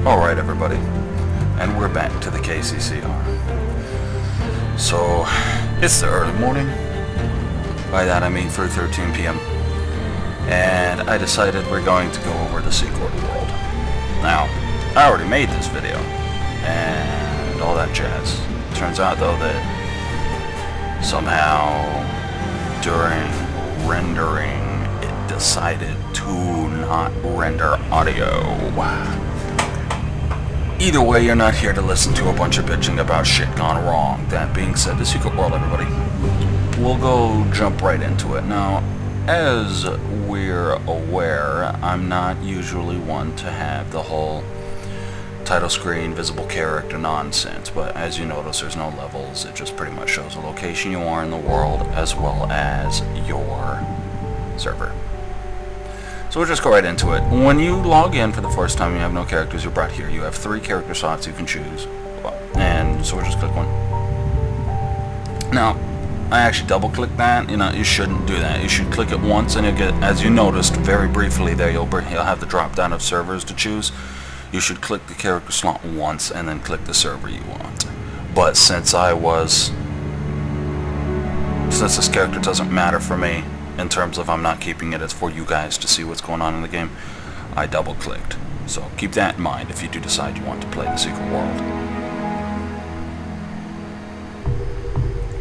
Alright everybody, and we're back to the KCCR. So, it's the early morning. By that I mean through 13 p.m. And I decided we're going to go over the Secret World. Now, I already made this video, and all that jazz. Turns out though that somehow during rendering it decided to not render audio. Either way, you're not here to listen to a bunch of bitching about shit gone wrong. That being said, the Secret World, everybody. We'll go jump right into it. Now, as we're aware, I'm not usually one to have the whole title screen, visible character nonsense, but as you notice, there's no levels. It just pretty much shows the location you are in the world as well as your server. So we'll just go right into it. When you log in for the first time, you have no characters, you're brought here. You have 3 character slots you can choose. And so we'll just click one. Now, I actually double click that. You know, you shouldn't do that. You should click it once and you'll get, as you noticed very briefly there, you'll have the drop down of servers to choose. You should click the character slot once and then click the server you want. But since this character doesn't matter for me, in terms of I'm not keeping it as for you guys to see what's going on in the game, I double clicked. So keep that in mind if you do decide you want to play the Secret World.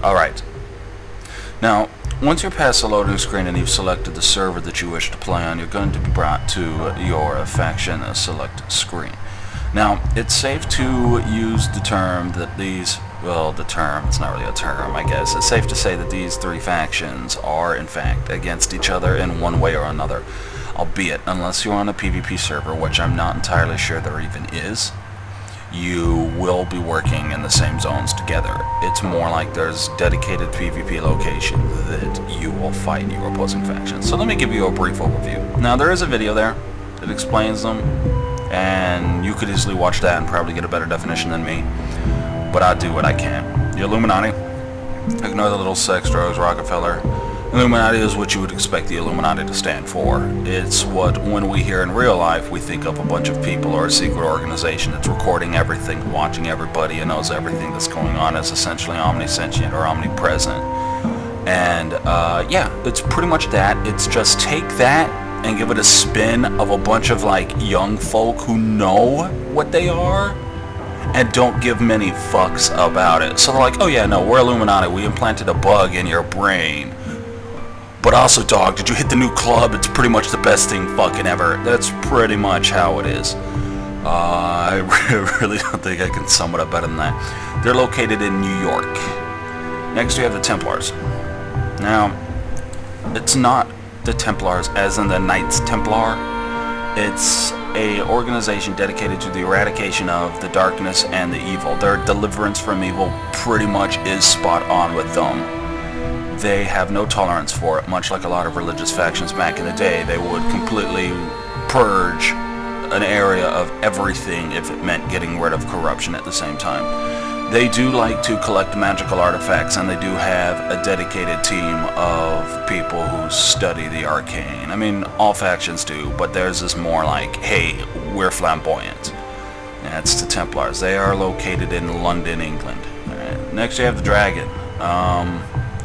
Alright. Now, once you're past the loading screen and you've selected the server that you wish to play on, you're going to be brought to your faction select screen. Now, it's safe to use the term that these, well, the term, it's not really a term, I guess. It's safe to say that these 3 factions are, in fact, against each other in one way or another. Albeit, unless you're on a PvP server, which I'm not entirely sure there even is, you will be working in the same zones together. It's more like there's dedicated PvP locations that you will fight your opposing factions. So let me give you a brief overview. Now, there is a video there that explains them, and you could easily watch that and probably get a better definition than me, but I'll do what I can. The Illuminati, ignore the little sex, drugs, Rockefeller. Illuminati is what you would expect the Illuminati to stand for. It's what, when we hear in real life, we think of a bunch of people or a secret organization that's recording everything, watching everybody, and knows everything that's going on. It's essentially omniscient or omnipresent. And yeah, it's pretty much that. It's just take that and give it a spin of a bunch of like young folk who know what they are and don't give many fucks about it. So they're like, oh yeah, no, we're Illuminati, we implanted a bug in your brain. But also, dog, did you hit the new club? It's pretty much the best thing fucking ever. That's pretty much how it is. I really don't think I can sum it up better than that. They're located in New York. Next we have the Templars. Now, it's not the Templars as in the Knights Templar. It's a organization dedicated to the eradication of the darkness and the evil. Their deliverance from evil pretty much is spot on with them. They have no tolerance for it, much like a lot of religious factions back in the day. They would completely purge an area of everything if it meant getting rid of corruption at the same time. They do like to collect magical artifacts, and they do have a dedicated team of people who study the arcane. I mean, all factions do, but theirs is more like, hey, we're flamboyant. That's the Templars. They are located in London, England. Right. Next you have the Dragon.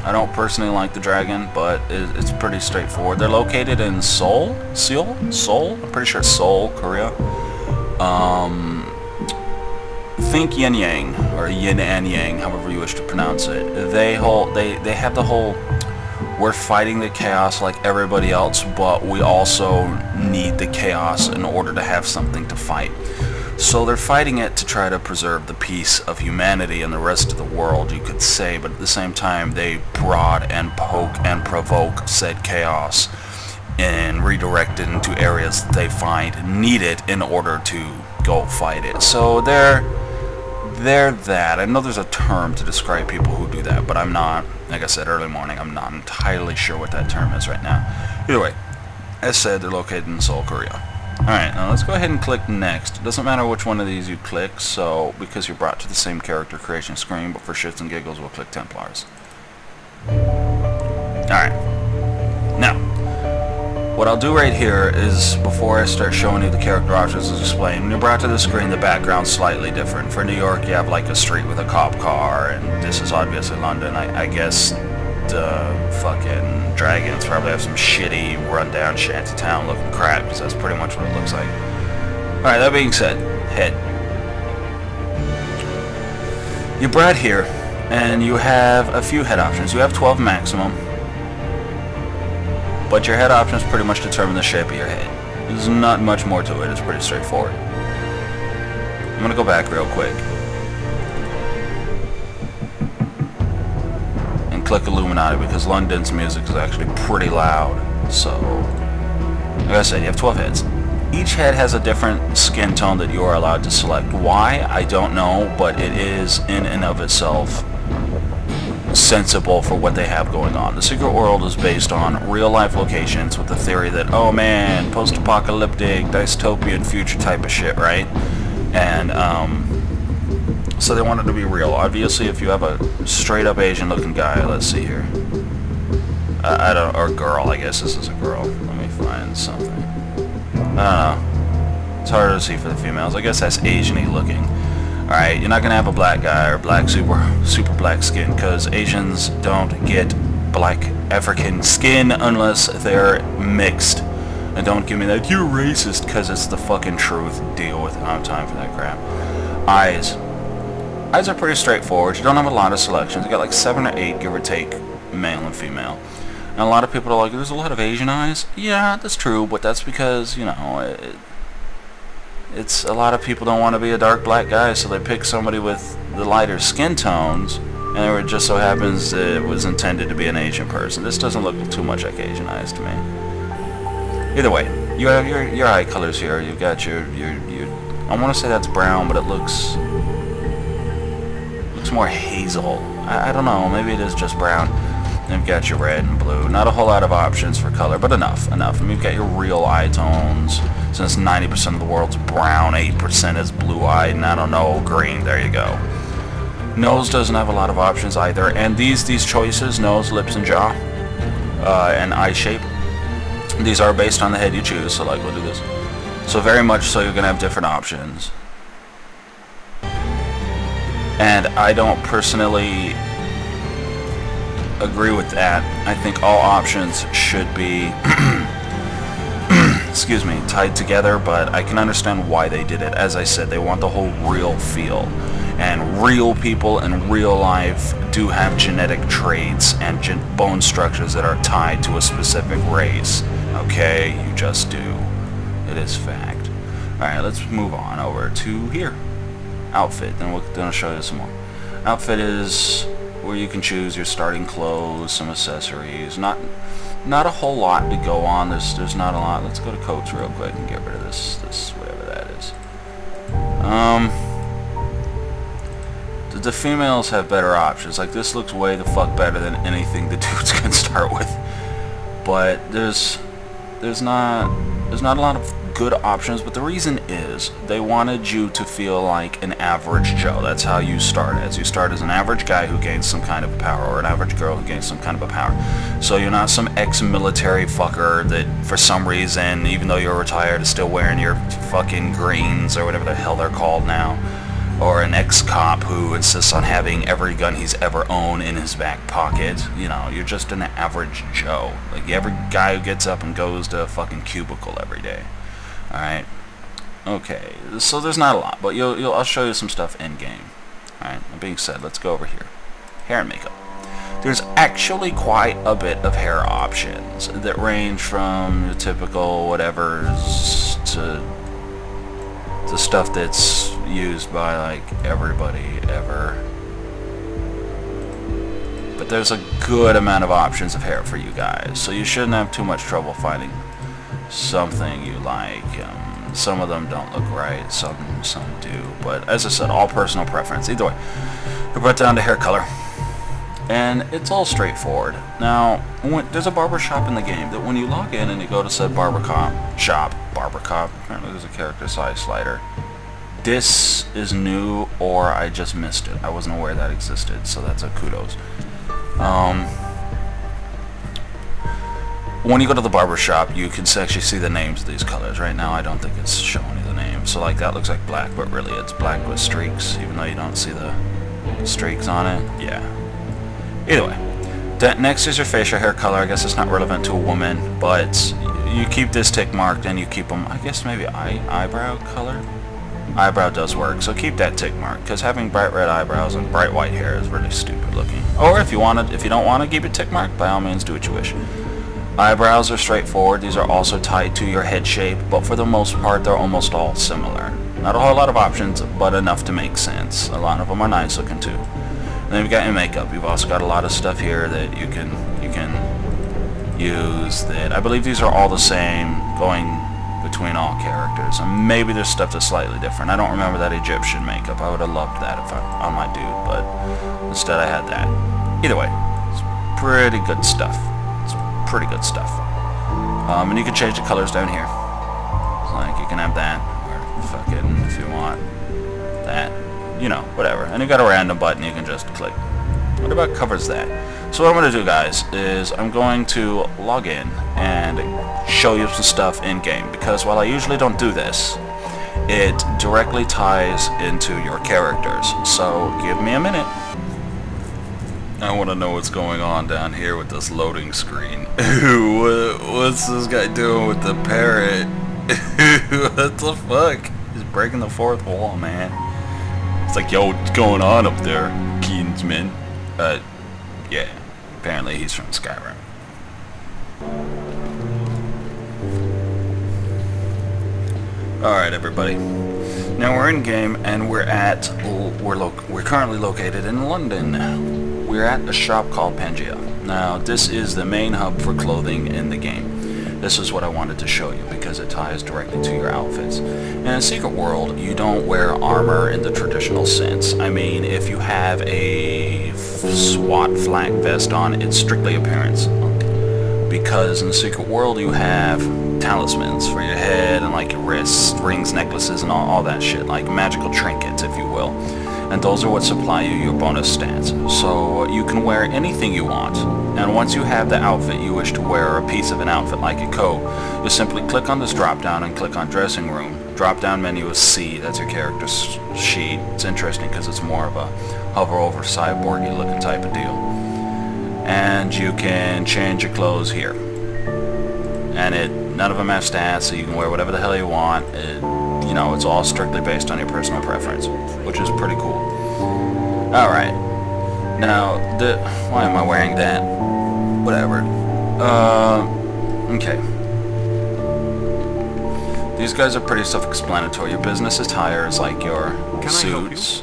I don't personally like the Dragon, but it's pretty straightforward. They're located in Seoul? Seoul? I'm pretty sure Seoul, Korea. Think Yin Yang, or Yin and Yang, however you wish to pronounce it. They have the whole, we're fighting the chaos like everybody else, but we also need the chaos in order to have something to fight. So they're fighting it to try to preserve the peace of humanity and the rest of the world, you could say, but at the same time they prod and poke and provoke said chaos and redirect it into areas that they find needed in order to go fight it. So they're that. I know there's a term to describe people who do that, but I'm not, like I said early morning, I'm not entirely sure what that term is right now. Either way, as said, they're located in Seoul, Korea. Alright, now let's go ahead and click next. It doesn't matter which one of these you click, so because you're brought to the same character creation screen, but for shits and giggles we'll click Templars. Alright. Now, What I'll do right here is, before I start showing you the character options, is explain. When you're brought to the screen, the background's slightly different. For New York, you have like a street with a cop car, and this is obviously London. I guess the fucking Dragons probably have some shitty, rundown shantytown looking crap, because that's pretty much what it looks like. Alright, that being said, head. You're brought here, and you have a few head options. You have 12 maximum. But your head options pretty much determine the shape of your head. There's not much more to it, it's pretty straightforward. I'm gonna go back real quick and click Illuminati, because London's music is actually pretty loud. So, like I said, you have 12 heads. Each head has a different skin tone that you are allowed to select. Why? I don't know, but it is in and of itself sensible for what they have going on. The Secret World is based on real-life locations with the theory that, oh man, post-apocalyptic, dystopian future type of shit, right? And so they want it to be real. Obviously, if you have a straight-up Asian-looking guy, let's see here, I don't, or girl, I guess this is a girl. Let me find something. I don't know. It's harder to see for the females. I guess that's Asian-y looking. Alright, you're not going to have a black guy or black super black skin, because Asians don't get black African skin unless they're mixed. And don't give me that, you're racist, because it's the fucking truth. Deal with it. I don't have time for that crap. Eyes. Eyes are pretty straightforward. You don't have a lot of selections. You got like 7 or 8, give or take, male and female. And a lot of people are like, there's a lot of Asian eyes. Yeah, that's true, but that's because, you know, it's a lot of people don't want to be a dark black guy, so they pick somebody with the lighter skin tones, and it just so happens that it was intended to be an Asian person. This doesn't look too much like Asian eyes to me. Either way, you have your eye colors here. You've got your I want to say that's brown, but it looks more hazel. I don't know, maybe it is just brown. You've got your red and blue. Not a whole lot of options for color, but enough. I mean, you've got your real eye tones. Since 90% of the world's brown, 8% is blue-eyed, and I don't know, green. There you go. Nose doesn't have a lot of options either. And these choices, nose, lips, and jaw, and eye shape, these are based on the head you choose. So, like, we'll do this. So very much so, you're gonna have different options. And I don't personally agree with that. I think all options should be excuse me, tied together, but I can understand why they did it. As I said, they want the whole real feel. And real people in real life do have genetic traits and bone structures that are tied to a specific race. Okay? You just do. It is fact. Alright, let's move on over to here. Outfit. Then I'll show you some more. Outfit is where you can choose your starting clothes, some accessories. Not a whole lot to go on. There's not a lot. Let's go to coats real quick and get rid of this whatever that is. The females have better options. Like, this looks way the fuck better than anything the dudes can start with. But there's not a lot of good options, but the reason is they wanted you to feel like an average Joe. That's how you start as. You start as an average guy who gains some kind of power, or an average girl who gains some kind of a power. So you're not some ex-military fucker that for some reason, even though you're retired, is still wearing your fucking greens or whatever the hell they're called now. Or an ex-cop who insists on having every gun he's ever owned in his back pocket. You know, you're just an average Joe. Like every guy who gets up and goes to a fucking cubicle every day. Alright. Okay. So there's not a lot, but I'll show you some stuff in game. Alright. That being said, let's go over here. Hair and makeup. There's actually quite a bit of hair options that range from your typical whatevers to stuff that's used by like everybody ever. But there's a good amount of options of hair for you guys, so you shouldn't have too much trouble finding something you like. Some of them don't look right, some do, but as I said, all personal preference. Either way, we brought down to hair color, and it's all straightforward. Now, there's a barber shop in the game that when you log in and you go to said barber shop, apparently there's a character size slider. This is new, or I just missed it. I wasn't aware that existed, so that's a kudos. When you go to the Barber Shop, you can actually see the names of these colors. Right now, I don't think it's showing you the names. So like that looks like black, but really it's black with streaks, even though you don't see the streaks on it. Yeah. Either way. Next is your facial hair color. I guess it's not relevant to a woman, but you keep this tick marked and you keep them, I guess maybe eyebrow color? Eyebrow does work, so keep that tick mark, because having bright red eyebrows and bright white hair is really stupid looking. Or if you don't want to keep it tick marked, by all means do what you wish. Eyebrows are straightforward. These are also tied to your head shape, but for the most part they're almost all similar. Not a whole lot of options, but enough to make sense. A lot of them are nice looking too. And then you've got your makeup. You've also got a lot of stuff here that you can use that I believe these are all the same going between all characters. And maybe there's stuff that's slightly different. I don't remember that Egyptian makeup. I would have loved that on my dude, but instead I had that. Either way, it's pretty good stuff. It's pretty good stuff. And you can change the colors down here. So like you can have that, or fucking if you want that, you know, whatever. And you've got a random button you can just click. What about covers that? So what I'm going to do, guys, is I'm going to log in and show you some stuff in-game, because while I usually don't do this, it directly ties into your characters. So give me a minute. I want to know what's going on down here with this loading screen. What's this guy doing with the parrot? What the fuck? He's breaking the fourth wall, man. It's like, yo, what's going on up there, Keensman? Yeah, apparently he's from Skyrim. Alright, everybody. Now we're in game, and we're currently located in London. We're at a shop called Pangea. Now, this is the main hub for clothing in the game. This is what I wanted to show you because it ties directly to your outfits. In a secret world, you don't wear armor in the traditional sense. I mean, if you have a SWAT flak vest on, it's strictly appearance. Because in the secret world, you have talismans for your head and like your wrists, rings, necklaces, and all that shit, like magical trinkets, if you will. And those are what supply you your bonus stats. So you can wear anything you want. And once you have the outfit you wish to wear, or a piece of an outfit like a coat, you simply click on this drop down and click on dressing room. Drop down menu is C, that's your character sheet. It's interesting because it's more of a hover over cyborgy looking type of deal. And you can change your clothes here. And none of them have stats, so you can wear whatever the hell you want. You know, it's all strictly based on your personal preference, which is pretty cool. Alright. Now, why am I wearing that? Whatever. Okay. These guys are pretty self-explanatory. Your business attire is like your suits.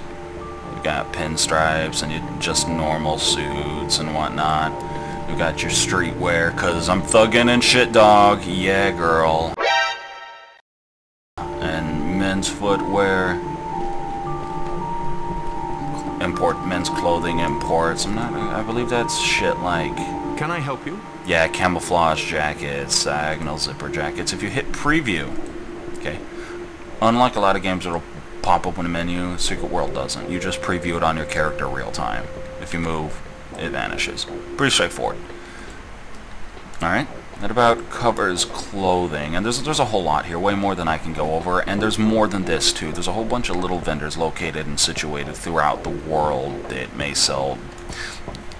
You got pinstripes and just normal suits and whatnot. You got your streetwear, cause I'm thugging and shit, dog. Yeah, girl. And men's footwear. Men's clothing imports. I believe that's shit like... Can I help you? Yeah, camouflage jackets, diagonal zipper jackets. If you hit preview, okay, unlike a lot of games that'll pop up in a menu, Secret World doesn't. You just preview it on your character real time. If you move, it vanishes. Pretty straightforward. Alright, that about covers clothing. And there's a whole lot here, way more than I can go over. And there's more than this, too. There's a whole bunch of little vendors located and situated throughout the world that may sell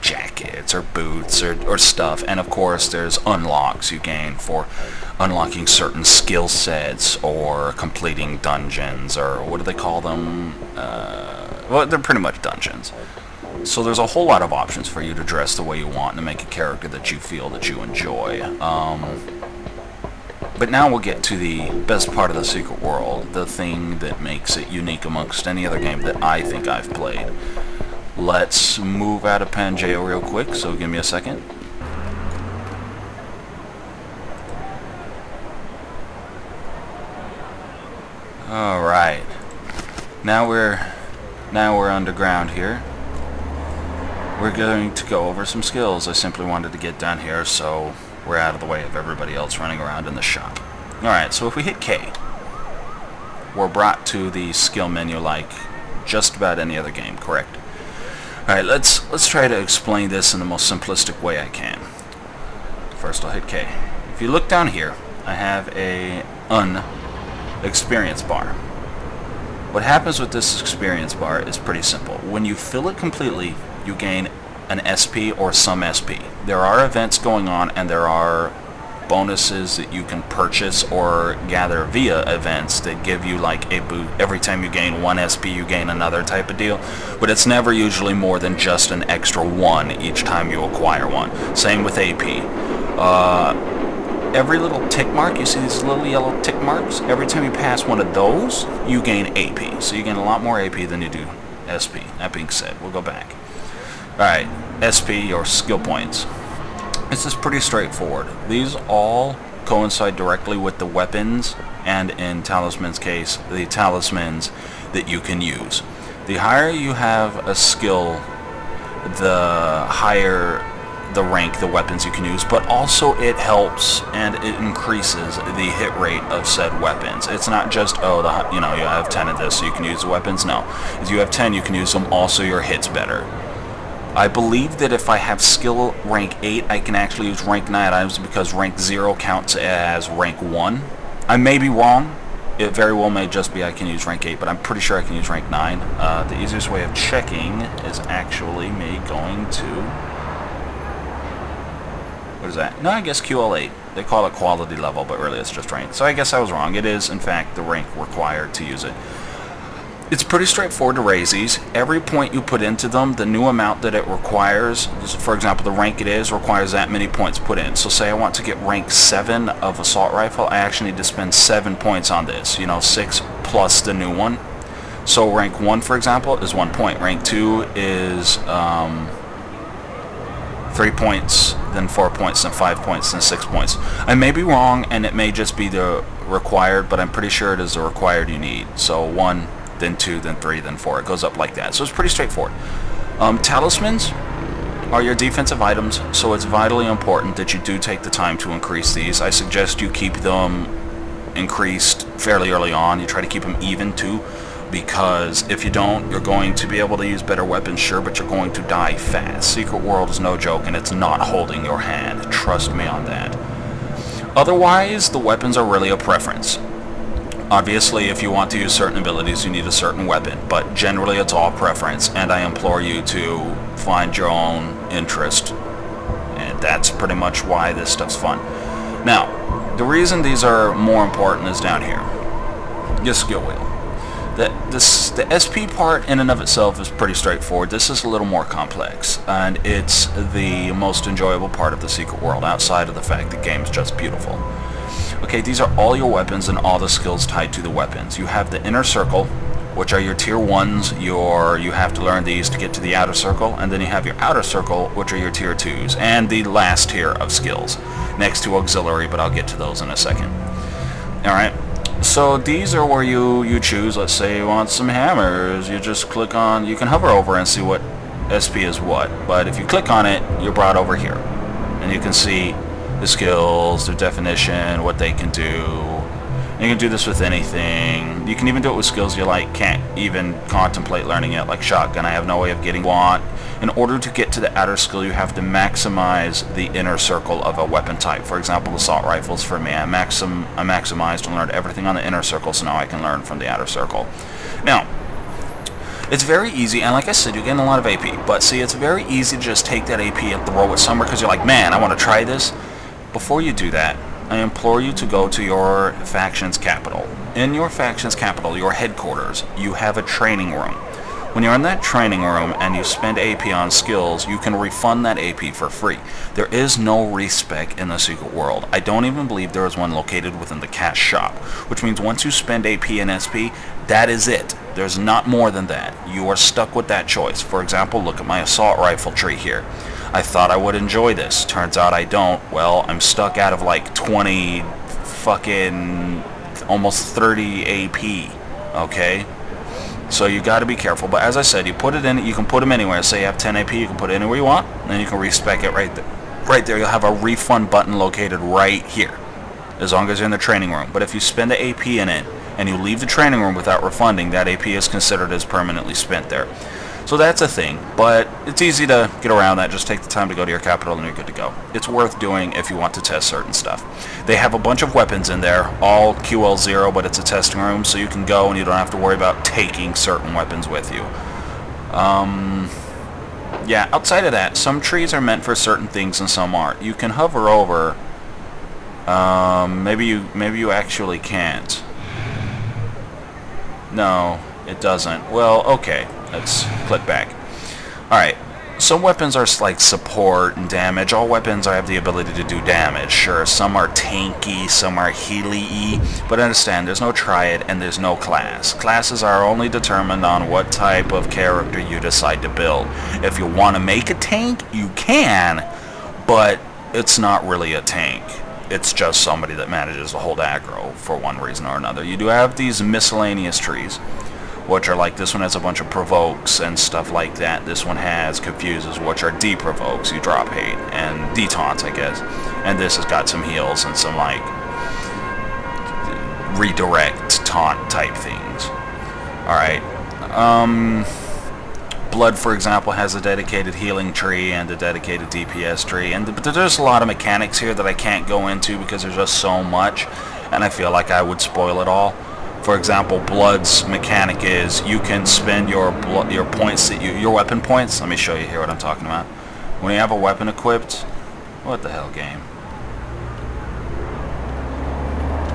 jackets or boots or stuff. And, of course, there's unlocks you gain for unlocking certain skill sets or completing dungeons, or what do they call them? Well, they're pretty much dungeons. So there's a whole lot of options for you to dress the way you want and to make a character that you feel that you enjoy. But now we'll get to the best part of the secret world, the thing that makes it unique amongst any other game that I think I've played. Let's move out of Pangea real quick, so give me a second. Alright. Now we're underground here. We're going to go over some skills. I simply wanted to get down here so we're out of the way of everybody else running around in the shop. Alright, so if we hit K, we're brought to the skill menu like just about any other game, correct? Alright, let's try to explain this in the most simplistic way I can. First I'll hit K. if you look down here, I have a experience bar. What happens with this experience bar is pretty simple. When you fill it completely, you gain an SP or some SP. There are events going on, and there are bonuses that you can purchase or gather via events that give you like a boost. Every time you gain 1 SP, you gain another type of deal, but it's never usually more than just an extra 1 each time you acquire one. Same with AP. Every little tick mark, you see these little yellow tick marks? Every time you pass one of those, you gain AP. So you gain a lot more AP than you do SP. That being said, we'll go back. Alright, SP, or skill points. This is pretty straightforward. These all coincide directly with the weapons, and in Talisman's case, the talismans that you can use. The higher you have a skill, the higher the rank, the weapons you can use, but also it helps and it increases the hit rate of said weapons. It's not just, oh, you have 10 of this so you can use the weapons. No. If you have 10, you can use them, also your hits better. I believe that if I have skill rank 8, I can actually use rank 9 items because rank 0 counts as rank 1. I may be wrong. It very well may just be I can use rank 8, but I'm pretty sure I can use rank 9. The easiest way of checking is actually me going to... What is that? No, I guess QL8. They call it quality level, but really it's just rank. So I guess I was wrong. It is, in fact, the rank required to use it. It's pretty straightforward to raise these. Every point you put into them, the new amount that it requires, for example, the rank it is, requires that many points put in. So say I want to get rank 7 of assault rifle, I actually need to spend 7 points on this. 6 plus the new one. So rank 1, for example, is 1 point. Rank 2 is 3 points, then 4 points, then 5 points, then 6 points. I may be wrong, and it may just be the required, but I'm pretty sure it is the required you need. So 1, then 2, then 3, then 4. It goes up like that. So it's pretty straightforward. Talismans are your defensive items, so it's vitally important that you do take the time to increase these. I suggest you keep them increased fairly early on. You try to keep them even too, because if you don't, you're going to be able to use better weapons, sure, but you're going to die fast. Secret World is no joke, and it's not holding your hand. Trust me on that. Otherwise, the weapons are really a preference. Obviously, if you want to use certain abilities, you need a certain weapon, but generally it's all preference, and I implore you to find your own interest, and that's pretty much why this stuff's fun. Now, the reason these are more important is down here. Your skill wheel. The SP part in and of itself is pretty straightforward. This is a little more complex, and it's the most enjoyable part of the Secret World, outside of the fact the game's just beautiful. Okay, these are all your weapons and all the skills tied to the weapons. You have the inner circle, which are your tier 1s. You have to learn these to get to the outer circle, and then you have your outer circle, which are your tier 2s, and the last tier of skills, next to auxiliary, but I'll get to those in a second. Alright, so these are where you choose. Let's say you want some hammers. You just click on, you can hover over and see what SP is what, but if you click on it, you're brought over here, and you can see the skills, their definition, what they can do. And you can do this with anything. You can even do it with skills you can't even contemplate learning yet, like shotgun. I have no way of getting one. In order to get to the outer skill, you have to maximize the inner circle of a weapon type. For example, assault rifles for me. I maximized and learned everything on the inner circle, so now I can learn from the outer circle. Now, it's very easy, and like I said, you're getting a lot of AP, but see, it's very easy to just take that AP and throw it somewhere because you're like, man, I want to try this. Before you do that, I implore you to go to your faction's capital. In your faction's capital, your headquarters, you have a training room. When you're in that training room and you spend AP on skills, you can refund that AP for free. There is no respec in the Secret World. I don't even believe there is one located within the cash shop, which means once you spend AP and SP, that is it. There's not more than that. You are stuck with that choice. For example, look at my assault rifle tree here. I thought I would enjoy this. Turns out I don't. Well, I'm stuck out of like 20 fucking almost 30 AP. Okay? So you got to be careful. But as I said, you put it in. You can put them anywhere. Say you have 10 AP, you can put it anywhere you want, and then you can respec it right there. Right there, you'll have a refund button located right here, as long as you're in the training room. But if you spend the AP in it and you leave the training room without refunding, that AP is considered as permanently spent there. So that's a thing, but it's easy to get around that. Just take the time to go to your capital and you're good to go. It's worth doing if you want to test certain stuff. They have a bunch of weapons in there, all QL0, but it's a testing room, so you can go and you don't have to worry about taking certain weapons with you. Yeah, outside of that, some trees are meant for certain things and some aren't. You can hover over. Maybe you actually can't. No, it doesn't. Well, okay. Let's click back. Alright, some weapons are like support and damage. All weapons have the ability to do damage. Sure, some are tanky, some are healy-y, but understand, there's no triad and there's no class. Classes are only determined on what type of character you decide to build. If you want to make a tank, you can, but it's not really a tank. It's just somebody that manages to hold aggro for one reason or another. You do have these miscellaneous trees, which are like, this one has a bunch of provokes and stuff like that. This one has confuses, which are de-provokes, you drop hate, and de-taunts, I guess. And this has got some heals and some like redirect taunt type things. Alright. Blood, for example, has a dedicated healing tree and a dedicated DPS tree, but there's a lot of mechanics here that I can't go into because there's just so much, and I feel like I would spoil it all. For example, Blood's mechanic is you can spend your points that your weapon points. Let me show you here what I'm talking about. When you have a weapon equipped, what the hell, game?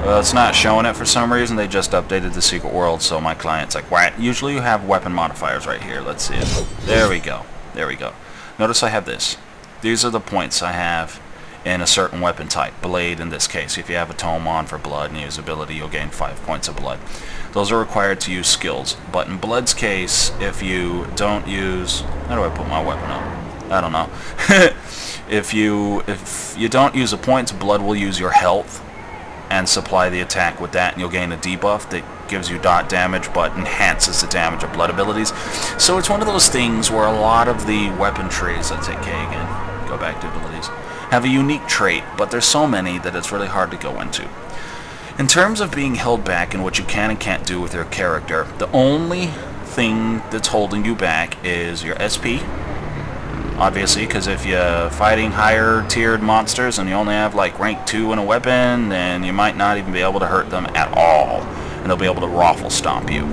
Well, it's not showing it for some reason. They just updated the secret world, so my client's like, "What?" Usually you have weapon modifiers right here. Let's see it. There we go. There we go. Notice I have this. These are the points I have in a certain weapon type. Blade in this case. If you have a tome on for blood and use ability, you'll gain 5 points of blood. Those are required to use skills. But in Blood's case, if you don't use... How do I put my weapon up? I don't know. If you don't use a point, Blood will use your health and supply the attack with that, and you'll gain a debuff that gives you dot damage but enhances the damage of blood abilities. So it's one of those things where a lot of the weapon trees, let's hit K again, go back to abilities, have a unique trait, but there's so many that it's really hard to go into. In terms of being held back and what you can and can't do with your character, the only thing that's holding you back is your SP. Obviously, because if you're fighting higher tiered monsters and you only have like rank 2 in a weapon, then you might not even be able to hurt them at all, and they'll be able to raffle stomp you.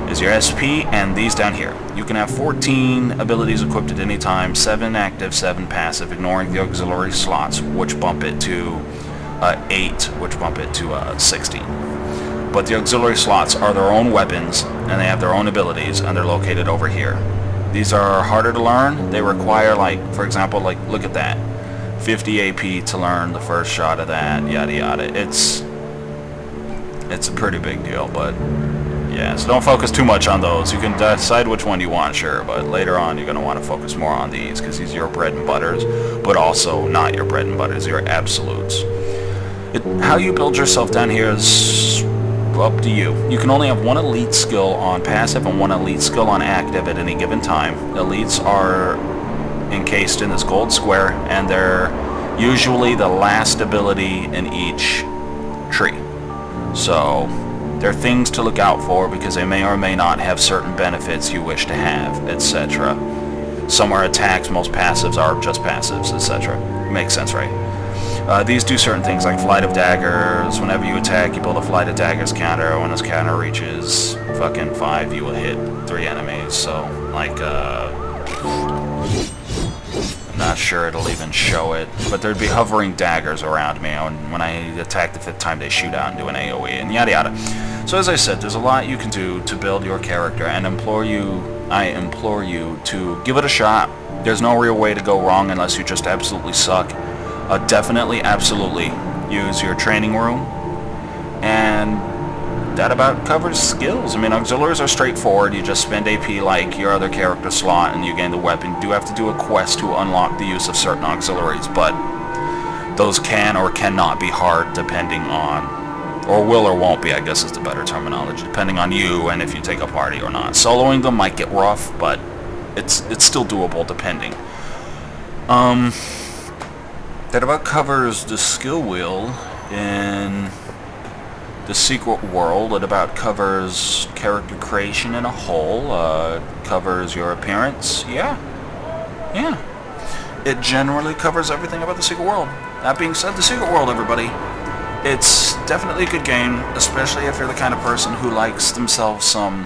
Is your SP, and these down here. You can have 14 abilities equipped at any time, 7 active, 7 passive, ignoring the auxiliary slots, which bump it to 8, which bump it to 16. But the auxiliary slots are their own weapons, and they have their own abilities, and they're located over here. These are harder to learn. They require, like, for example, like, look at that. 50 AP to learn the first shot of that, yada yada. It's a pretty big deal, but yeah, so don't focus too much on those. You can decide which one you want, sure, but later on you're going to want to focus more on these, because these are your bread and butters, but also not your bread and butters, your absolutes. How you build yourself down here is up to you. You can only have 1 elite skill on passive and 1 elite skill on active at any given time. Elites are encased in this gold square, and they're usually the last ability in each tree. So they're things to look out for because they may or may not have certain benefits you wish to have, etc. Some are attacks, most passives are just passives, etc. Makes sense, right? These do certain things like Flight of Daggers. Whenever you attack, you build a Flight of Daggers counter. When this counter reaches fucking 5, you will hit 3 enemies. So, like, I'm not sure it'll even show it, but there'd be hovering daggers around me, and when I attack the 5th time, they shoot out and do an AoE, and yada yada. So as I said, there's a lot you can do to build your character, and I implore you to give it a shot. There's no real way to go wrong unless you just absolutely suck. Definitely, absolutely, use your training room, and that about covers skills. I mean, auxiliaries are straightforward. You just spend AP like your other character slot, and you gain the weapon. You do have to do a quest to unlock the use of certain auxiliaries, but those can or cannot be hard depending on, or will or won't be, I guess is the better terminology, depending on you and if you take a party or not. Soloing them might get rough, but it's still doable depending. That about covers the skill wheel in The Secret World, it about covers character creation in a whole, covers your appearance. Yeah. It generally covers everything about the Secret World. That being said, the Secret World, everybody, it's definitely a good game, especially if you're the kind of person who likes themselves some,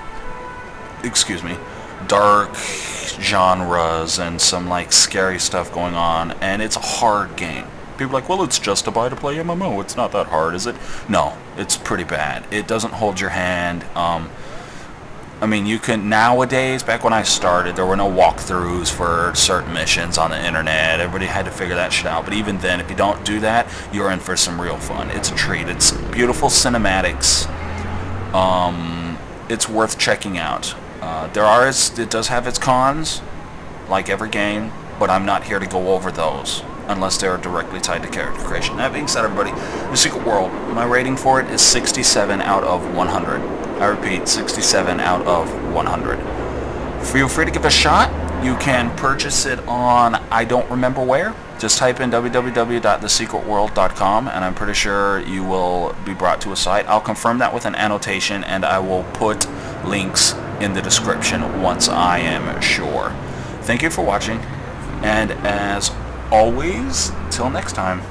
excuse me, dark genres and some like scary stuff going on, and it's a hard game. People are like, well, it's just a buy-to-play MMO. It's not that hard, is it? No, it's pretty bad. It doesn't hold your hand. I mean, you can nowadays, back when I started, there were no walkthroughs for certain missions on the internet. Everybody had to figure that shit out. But even then, if you don't do that, you're in for some real fun. It's a treat. It's beautiful cinematics. It's worth checking out. It does have its cons, like every game, but I'm not here to go over those unless they're directly tied to character creation. That being said, everybody, The Secret World, my rating for it is 67 out of 100. I repeat, 67 out of 100. Feel free to give it a shot. You can purchase it on, I don't remember where. Just type in www.thesecretworld.com and I'm pretty sure you will be brought to a site. I'll confirm that with an annotation and I will put links in the description once I am sure. Thank you for watching, and as always, till next time.